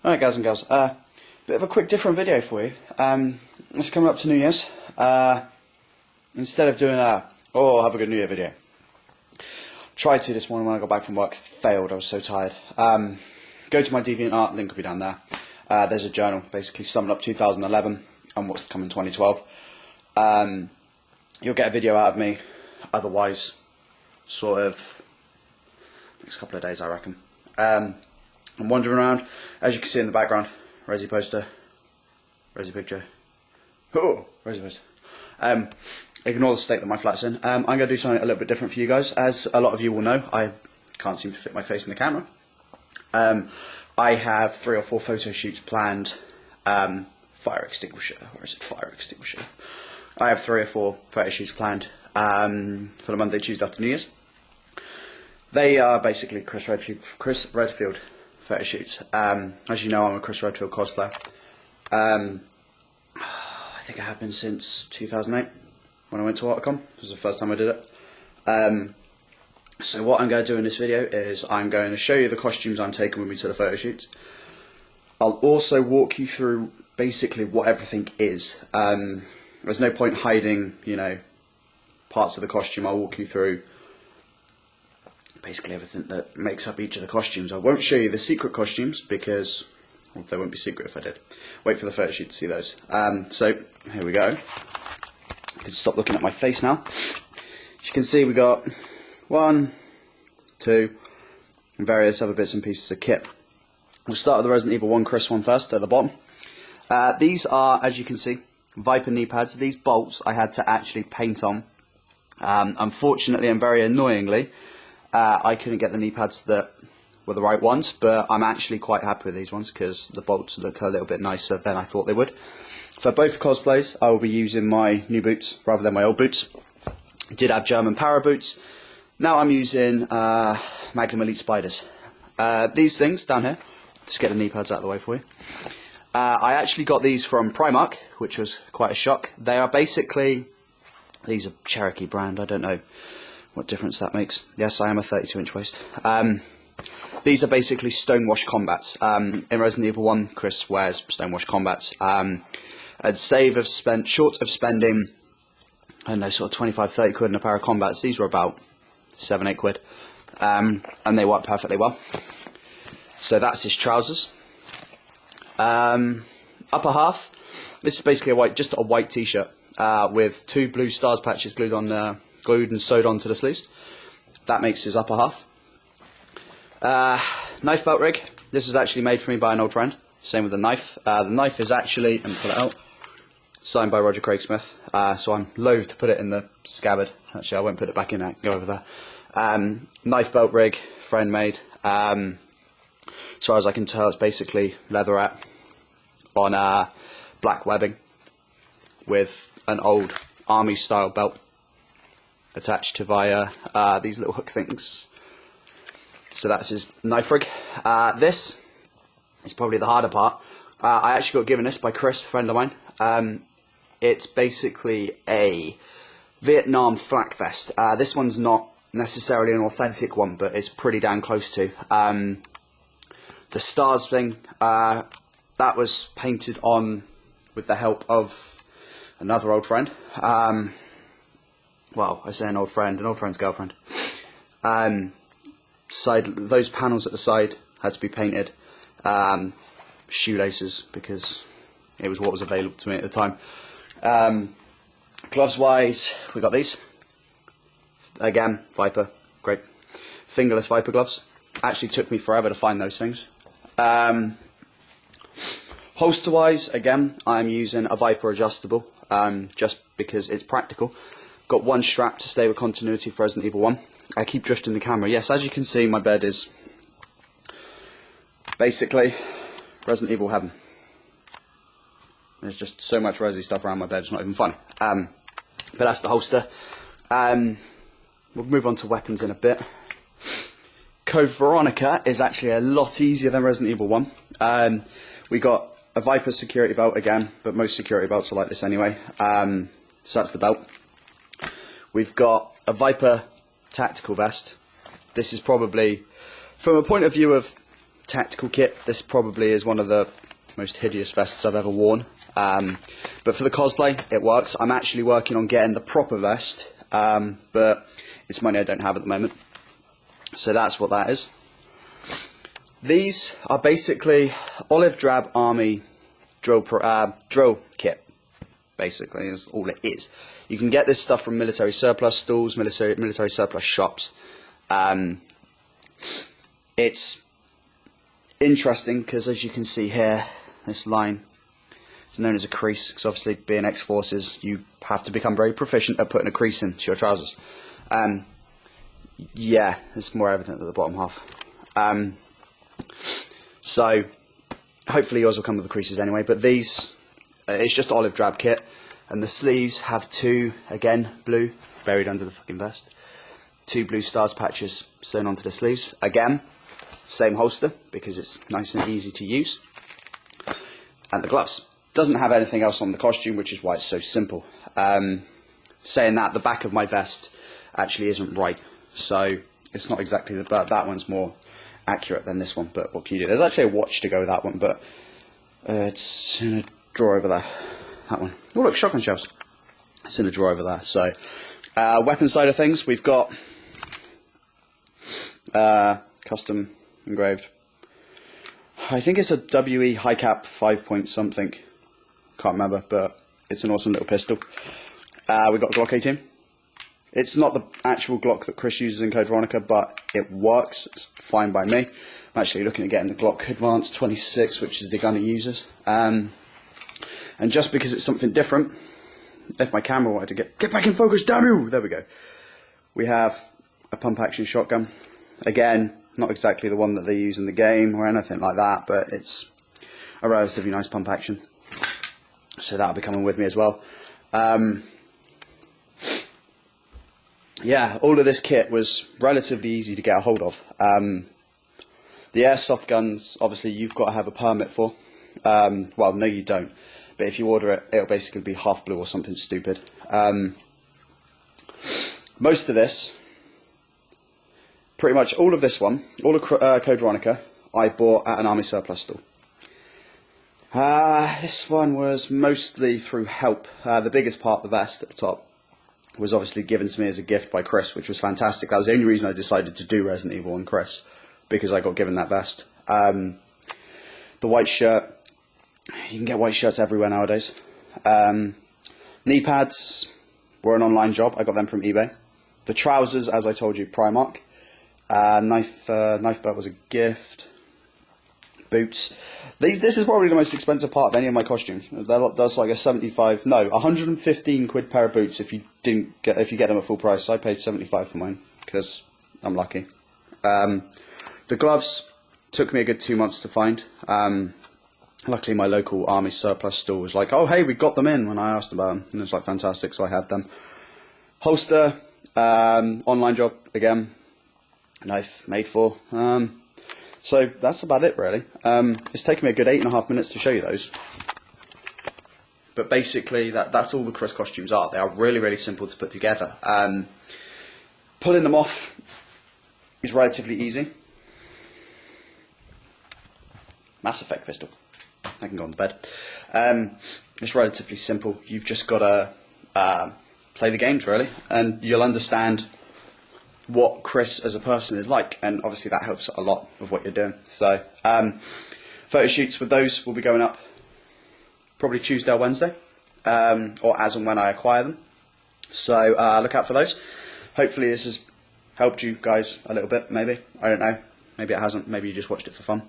Alright guys and girls, bit of a quick different video for you. It's coming up to New Year's. Instead of doing a, oh have a good New Year video, tried to this morning when I got back from work, failed, I was so tired. Go to my DeviantArt, link will be down there. There's a journal, basically summing up 2011 and what's to come in 2012. You'll get a video out of me, otherwise, sort of, next couple of days I reckon. I'm wandering around, as you can see in the background, Resi poster, Resi picture, oh, Resi poster. Ignore the state that my flat's in. I'm going to do something a little bit different for you guys. As a lot of you will know, I can't seem to fit my face in the camera. I have 3 or 4 photo shoots planned. Fire extinguisher, or is it fire extinguisher? I have 3 or 4 photo shoots planned for the Monday, Tuesday after New Year's. They are basically Chris Redfield photo shoots. As you know, I'm a Chris Redfield cosplayer. I think I have been since 2008 when I went to ArtCon. It was the first time I did it. So what I'm going to do in this video is I'm going to show you the costumes I'm taking with me to the photo shoots. I'll also walk you through basically what everything is. There's no point hiding, you know, parts of the costume. I'll walk you through basically everything that makes up each of the costumes. I won't show you the secret costumes because, well, they won't be secret if I did. Wait for the photo shoot to see those. So here we go. You can stop looking at my face now. As you can see, we got 1, 2, and various other bits and pieces of kit. We'll start with the Resident Evil 1 Chris one first at the bottom. These are, as you can see, Viper knee pads. These bolts I had to actually paint on. Unfortunately and very annoyingly, I couldn't get the knee pads that were the right ones, but I'm actually quite happy with these ones because the bolts look a little bit nicer than I thought they would. For both cosplays, I will be using my new boots rather than my old boots. I did have German Para boots. Now I'm using Magnum Elite Spiders. These things down here, just get the knee pads out of the way for you. I actually got these from Primark, which was quite a shock. They are basically, these are Cherokee brand, I don't know what difference that makes. Yes, I am a 32-inch waist. These are basically Stonewash Combats. In Resident Evil 1, Chris wears Stonewash Combats. I'd short of spending, I don't know, sort of 25-30 quid in a pair of Combats. These were about 7-8 quid. And they work perfectly well. So that's his trousers. Upper half, this is basically just a white t-shirt with 2 blue stars patches glued and sewed onto the sleeves. That makes his upper half. Knife belt rig. This was actually made for me by an old friend. Same with the knife. The knife is actually, let me pull it out, signed by Roger Craig Smith. So I'm loath to put it in the scabbard. Actually, I won't put it back in there. Go over there. Knife belt rig, friend made. As far as I can tell, it's basically leatherette on black webbing with an old army style belt attached to via these little hook things. So that's his knife rig. This is probably the harder part. I actually got given this by Chris, a friend of mine. It's basically a Vietnam flak vest. This one's not necessarily an authentic one, but it's pretty damn close to. The stars thing, that was painted on with the help of another old friend. Well, I say an old friend's girlfriend. Those panels at the side had to be painted. Shoelaces, because it was what was available to me at the time. Gloves wise, we got these. Again, Viper, great. Fingerless Viper gloves. Actually took me forever to find those things. Holster wise, again, I'm using a Viper adjustable, just because it's practical. Got 1 strap to stay with continuity for Resident Evil 1. I keep drifting the camera. Yes, as you can see, my bed is basically Resident Evil heaven. There's just so much Resi stuff around my bed, it's not even funny. But that's the holster. We'll move on to weapons in a bit. Code Veronica is actually a lot easier than Resident Evil 1. We got a Viper security belt again, but most security belts are like this anyway. So that's the belt. We've got a Viper tactical vest. This is probably, from a point of view of tactical kit. This probably is one of the most hideous vests I've ever worn. But for the cosplay, it works. I'm actually working on getting the proper vest, but it's money I don't have at the moment. So that's what that is. These are basically olive drab army drill kit, basically, is all it is. You can get this stuff from military surplus stalls, military surplus shops. It's interesting because, as you can see here, this line is known as a crease, because obviously being ex-forces, you have to become very proficient at putting a crease into your trousers. Yeah, it's more evident at the bottom half. So hopefully yours will come with the creases anyway, but these, it's just olive drab kit, and the sleeves have two, again, blue, buried under the fucking vest, two blue stars patches sewn onto the sleeves. Again, same holster, because it's nice and easy to use. And the gloves. Doesn't have anything else on the costume, which is why it's so simple. Saying that, the back of my vest actually isn't right, so it's not exactly the, but that one's more accurate than this one, but what can you do? There's actually a watch to go with that one, but it's in a drawer over there. That one. Oh look, shotgun shells. It's in a drawer over there. So, weapon side of things, we've got custom engraved. I think it's a WE high cap 5 point something. Can't remember, but it's an awesome little pistol. We've got a Glock 18. It's not the actual Glock that Chris uses in Code Veronica, but it works. It's fine by me. I'm actually looking at getting the Glock Advanced 26, which is the gun he uses. And just because it's something different, if my camera wanted to get back in focus, damn you! There we go. We have a pump action shotgun. Again, not exactly the one that they use in the game or anything like that, but it's a relatively nice pump action. So that'll be coming with me as well. Yeah, all of this kit was relatively easy to get a hold of. The airsoft guns, obviously, you've got to have a permit for. Well, no, you don't. But if you order it, it'll basically be half blue or something stupid. Most of this, pretty much all of this one, all of Code Veronica, I bought at an army surplus store. This one was mostly through help. The biggest part, the vest at the top, was obviously given to me as a gift by Chris, which was fantastic. That was the only reason I decided to do Resident Evil on Chris, because I got given that vest. The white shirt, you can get white shirts everywhere nowadays. Knee pads were an online job. I got them from eBay. The trousers, as I told you, Primark. Knife belt was a gift. Boots. This is probably the most expensive part of any of my costumes. That's like a 115 quid pair of boots if you get them at full price. I paid 75 for mine because I'm lucky. The gloves took me a good 2 months to find. Luckily, my local army surplus store was like, "Oh, hey, we got them in," when I asked about them, and it was like fantastic. So I had them. Holster, online job again. Knife made for. So that's about it, really. It's taken me a good 8.5 minutes to show you those. But basically, that's all the Chris costumes are. They are really, really simple to put together. Pulling them off is relatively easy. Mass Effect pistol. I can go on the bed. It's relatively simple. You've just got to play the games, really, and you'll understand what Chris as a person is like, and obviously that helps a lot with what you're doing. So photo shoots with those will be going up probably Tuesday or Wednesday, or as and when I acquire them. So look out for those. Hopefully this has helped you guys a little bit, maybe. I don't know. Maybe it hasn't. Maybe you just watched it for fun.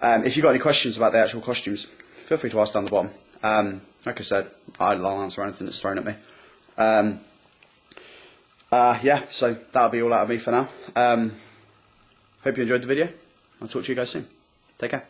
If you've got any questions about the actual costumes, feel free to ask down the bottom. Like I said, I'll answer anything that's thrown at me. Yeah, so that'll be all out of me for now. Hope you enjoyed the video. I'll talk to you guys soon. Take care.